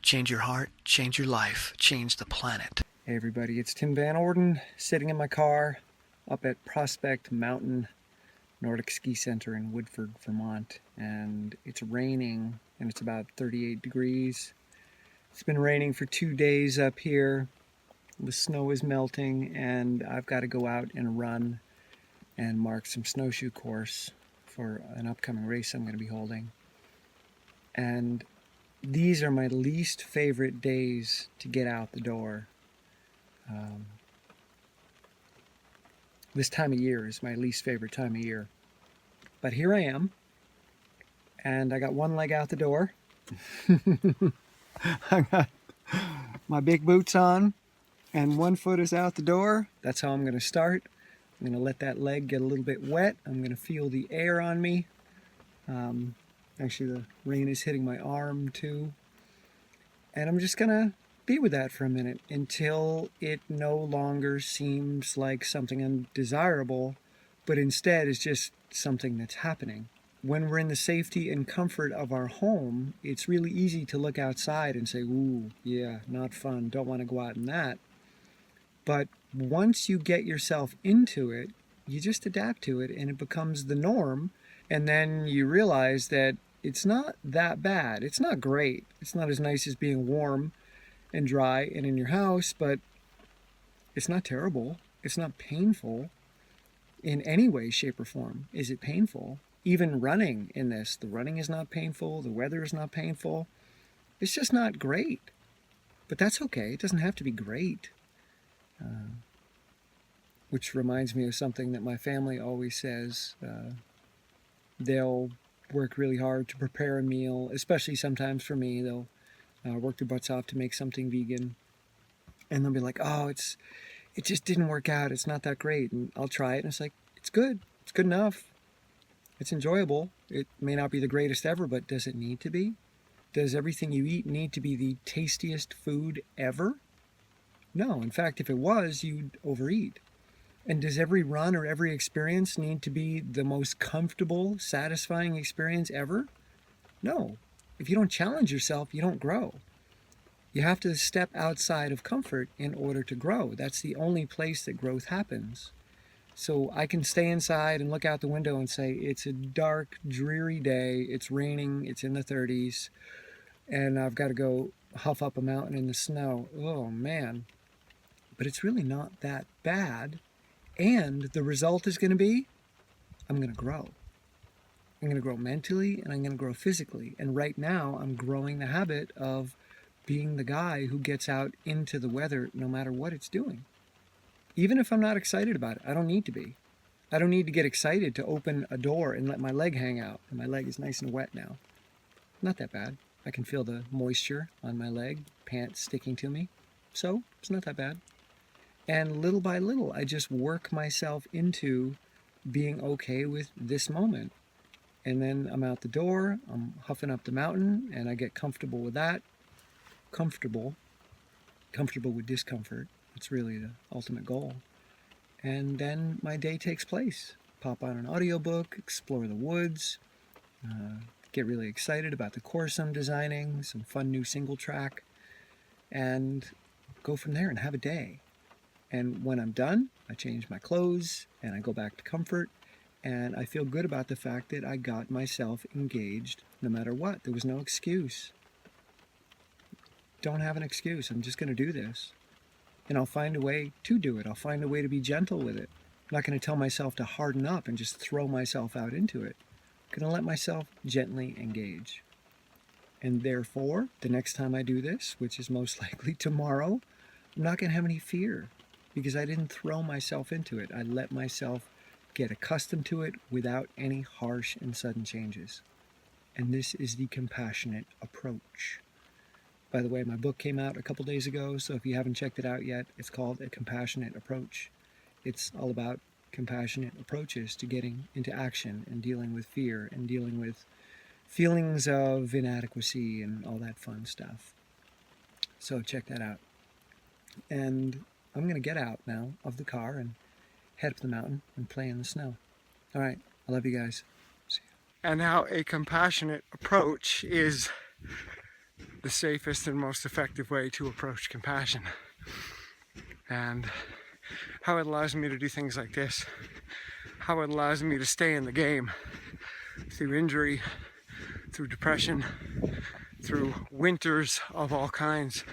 Change your heart, change your life, change the planet. Hey everybody, it's Tim Van Orden sitting in my car up at Prospect Mountain Nordic Ski Center in Woodford, Vermont, and it's raining and it's about 38 degrees. It's been raining for 2 days up here. The snow is melting and I've got to go out and run and mark some snowshoe course for an upcoming race I'm going to be holding. And these are my least favorite days to get out the door. This time of year is my least favorite time of year. But here I am, and I got one leg out the door. I got my big boots on, and one foot is out the door. That's how I'm going to start. I'm going to let that leg get a little bit wet. I'm going to feel the air on me. Actually, the rain is hitting my arm too. And I'm just going to be with that for a minute until it no longer seems like something undesirable, but instead is just something that's happening. When we're in the safety and comfort of our home, it's really easy to look outside and say, ooh, yeah, not fun, don't want to go out in that. But once you get yourself into it, you just adapt to it and it becomes the norm. And then you realize that it's not that bad. It's not great. It's not as nice as being warm and dry and in your house, but it's not terrible. It's not painful in any way, shape, or form. Is it painful? Even running in this, the running is not painful. The weather is not painful. It's just not great. But that's okay. It doesn't have to be great. Which reminds me of something that my family always says. They'll work really hard to prepare a meal, especially sometimes for me. They'll work their butts off to make something vegan. And they'll be like, oh, it just didn't work out. It's not that great. And I'll try it. And it's like, it's good. It's good enough. It's enjoyable. It may not be the greatest ever, but does it need to be? Does everything you eat need to be the tastiest food ever? No. In fact, if it was, you'd overeat. And does every run or every experience need to be the most comfortable, satisfying experience ever? No. If you don't challenge yourself, you don't grow. You have to step outside of comfort in order to grow. That's the only place that growth happens. So I can stay inside and look out the window and say, it's a dark, dreary day, it's raining, it's in the 30s, and I've got to go huff up a mountain in the snow. Oh, man. But it's really not that bad. And the result is going to be, I'm going to grow. I'm going to grow mentally and I'm going to grow physically. And right now, I'm growing the habit of being the guy who gets out into the weather no matter what it's doing. Even if I'm not excited about it, I don't need to be. I don't need to get excited to open a door and let my leg hang out. And my leg is nice and wet now. Not that bad. I can feel the moisture on my leg, pants sticking to me. So it's not that bad. And little by little, I just work myself into being okay with this moment. And then I'm out the door, I'm huffing up the mountain, and I get comfortable with that. Comfortable with discomfort. It's really the ultimate goal. And then my day takes place. Pop on an audiobook, explore the woods, get really excited about the course I'm designing, some fun new single track, and go from there and have a day. And when I'm done, I change my clothes and I go back to comfort. And I feel good about the fact that I got myself engaged no matter what. There was no excuse. Don't have an excuse. I'm just going to do this. And I'll find a way to do it. I'll find a way to be gentle with it. I'm not going to tell myself to harden up and just throw myself out into it. I'm going to let myself gently engage. And therefore, the next time I do this, which is most likely tomorrow, I'm not going to have any fear. Because I didn't throw myself into it. I let myself get accustomed to it without any harsh and sudden changes. And this is the compassionate approach. By the way, my book came out a couple days ago, so if you haven't checked it out yet, it's called A Compassionate Approach. It's all about compassionate approaches to getting into action and dealing with fear and dealing with feelings of inadequacy and all that fun stuff. So check that out. And I'm going to get out now of the car and head up the mountain and play in the snow. All right. I love you guys. See you. And now a compassionate approach is the safest and most effective way to approach compassion, and how it allows me to do things like this, how it allows me to stay in the game through injury, through depression, through winters of all kinds.